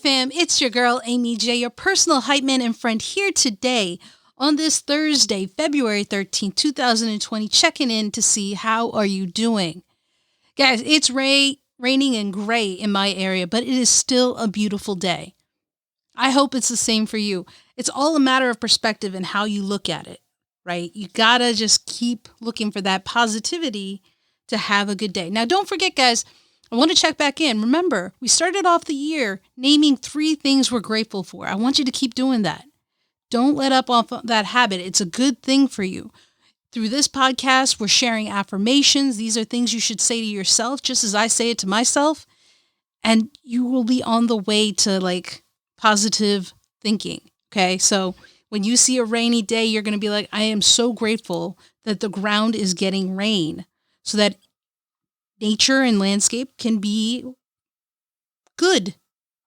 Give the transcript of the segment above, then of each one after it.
fam, it's your girl, Aimee J, your personal hype man and friend here today on this Thursday, February 13th, 2020, checking in to see how are you doing. Guys, it's raining and gray in my area, but it is still a beautiful day. I hope it's the same for you. It's all a matter of perspective and how you look at it, right? You gotta just keep looking for that positivity to have a good day. Now, don't forget, guys, I want to check back in. Remember, we started off the year naming 3 things we're grateful for. I want you to keep doing that. Don't let up off that habit. It's a good thing for you. Through this podcast, we're sharing affirmations. These are things you should say to yourself, just as I say it to myself. And you will be on the way to positive thinking. Okay. So when you see a rainy day, you're going to be like, I am so grateful that the ground is getting rain so that nature and landscape can be good,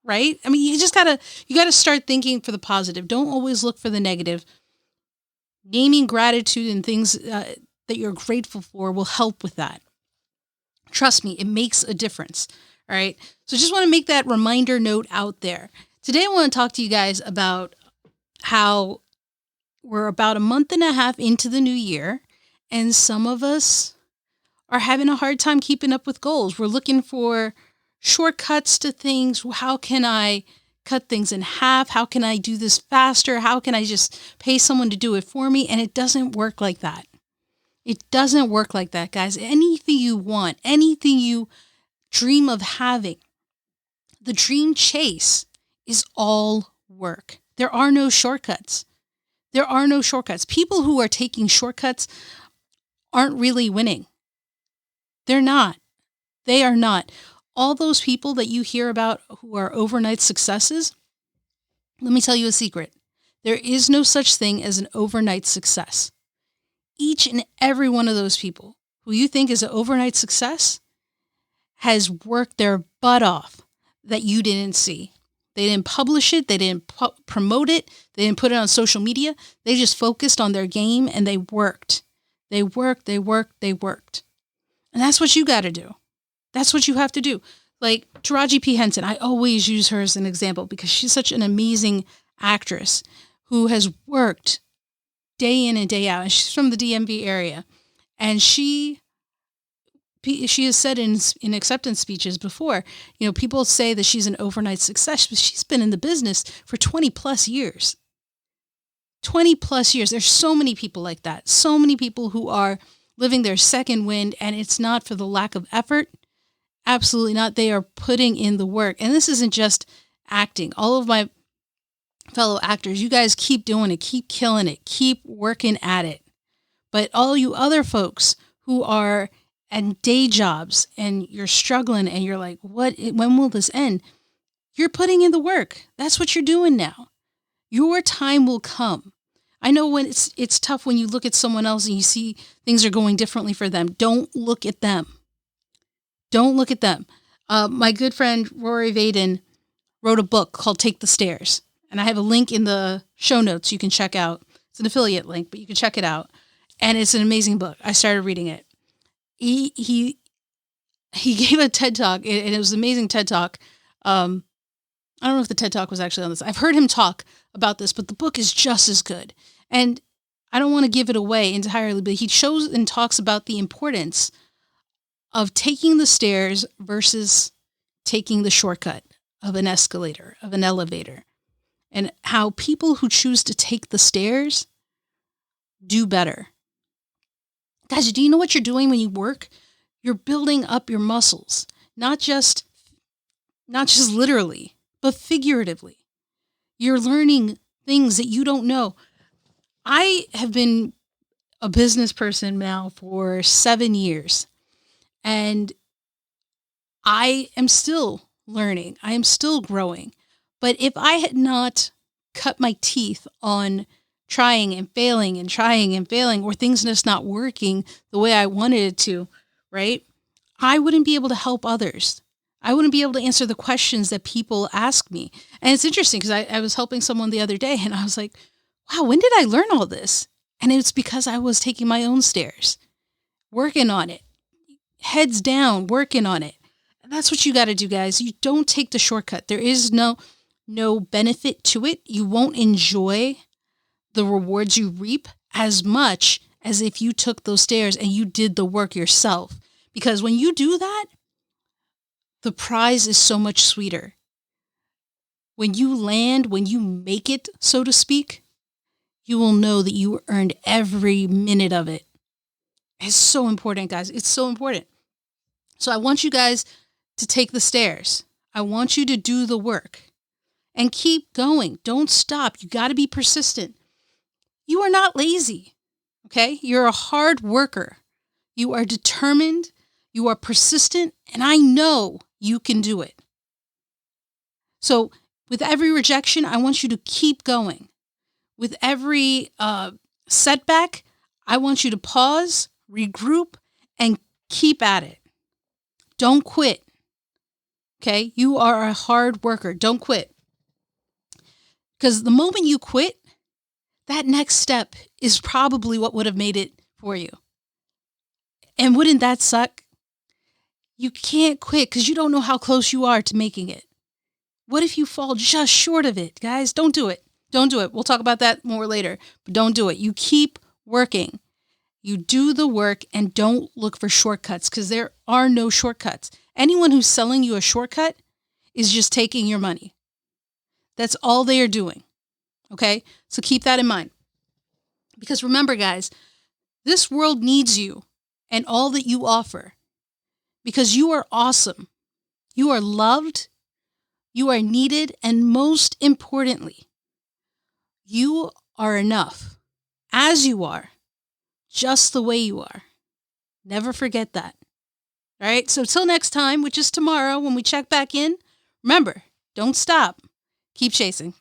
right? I mean, you gotta start thinking for the positive. Don't always look for the negative. Naming gratitude and things that you're grateful for will help with that. Trust me, it makes a difference. All right. So just want to make that reminder note out there. Today, I want to talk to you guys about how we're about a month and a half into the new year, and some of us are having a hard time keeping up with goals. We're looking for shortcuts to things. How can I cut things in half? How can I do this faster? How can I just pay someone to do it for me? And it doesn't work like that. It doesn't work like that, guys. Anything you want, anything you dream of having, the dream chase is all work. There are no shortcuts. There are no shortcuts. People who are taking shortcuts aren't really winning. They're not. They are not. All those people that you hear about who are overnight successes, let me tell you a secret. There is no such thing as an overnight success. Each and every one of those people who you think is an overnight success has worked their butt off that you didn't see. They didn't publish it. They didn't promote it. They didn't put it on social media. They just focused on their game and they worked. They worked. And that's what you got to do. That's what you have to do. Like Taraji P. Henson, I always use her as an example because she's such an amazing actress who has worked day in and day out. And she's from the DMV area. And she has said in acceptance speeches before, people say that she's an overnight success, but she's been in the business for 20 plus years. 20 plus years. There's so many people like that. So many people who are living their second wind, and it's not for the lack of effort. Absolutely not. They are putting in the work. And this isn't just acting. All of my fellow actors, you guys keep doing it, keep killing it, keep working at it. But all you other folks who are at day jobs and you're struggling and you're like, when will this end? You're putting in the work. That's what you're doing now. Your time will come. I know when it's tough when you look at someone else and you see things are going differently for them. Don't look at them. Don't look at them. My good friend, Rory Vaden, wrote a book called Take the Stairs. And I have a link in the show notes you can check out. It's an affiliate link, but you can check it out. And it's an amazing book. I started reading it. He gave a TED Talk, and it was an amazing TED Talk. I don't know if the TED Talk was actually on this. I've heard him talk about this, but the book is just as good. And I don't want to give it away entirely, but he shows and talks about the importance of taking the stairs versus taking the shortcut of an escalator, of an elevator, and how people who choose to take the stairs do better. Guys, do you know what you're doing when you work? You're building up your muscles, not just literally, but figuratively. You're learning things that you don't know. I have been a business person now for 7 years, and I am still learning. I am still growing. But if I had not cut my teeth on trying and failing, or things just not working the way I wanted it to, right? I wouldn't be able to help others. I wouldn't be able to answer the questions that people ask me. And it's interesting because I was helping someone the other day and I was like, wow, when did I learn all this? And it's because I was taking my own stairs, working on it, heads down, working on it. And that's what you got to do, guys. You don't take the shortcut. There is no, no benefit to it. You won't enjoy the rewards you reap as much as if you took those stairs and you did the work yourself. Because when you do that, the prize is so much sweeter. When you land, when you make it, so to speak, you will know that you earned every minute of it. It's so important, guys. It's so important. So I want you guys to take the stairs. I want you to do the work and keep going. Don't stop. You got to be persistent. You are not lazy, okay? You're a hard worker. You are determined. You are persistent, and I know you can do it. So with every rejection, I want you to keep going. With every setback, I want you to pause, regroup, and keep at it. Don't quit. Okay? You are a hard worker. Don't quit. Because the moment you quit, that next step is probably what would have made it for you. And wouldn't that suck? You can't quit because you don't know how close you are to making it. What if you fall just short of it, guys? Don't do it. Don't do it. We'll talk about that more later, but don't do it. You keep working. You do the work and don't look for shortcuts because there are no shortcuts. Anyone who's selling you a shortcut is just taking your money. That's all they are doing. Okay? So keep that in mind. Because remember, guys, this world needs you and all that you offer because you are awesome. You are loved. You are needed. And most importantly, you are enough as you are, just the way you are. Never forget that. All right. So till next time, which is tomorrow when we check back in, remember, don't stop. Keep chasing.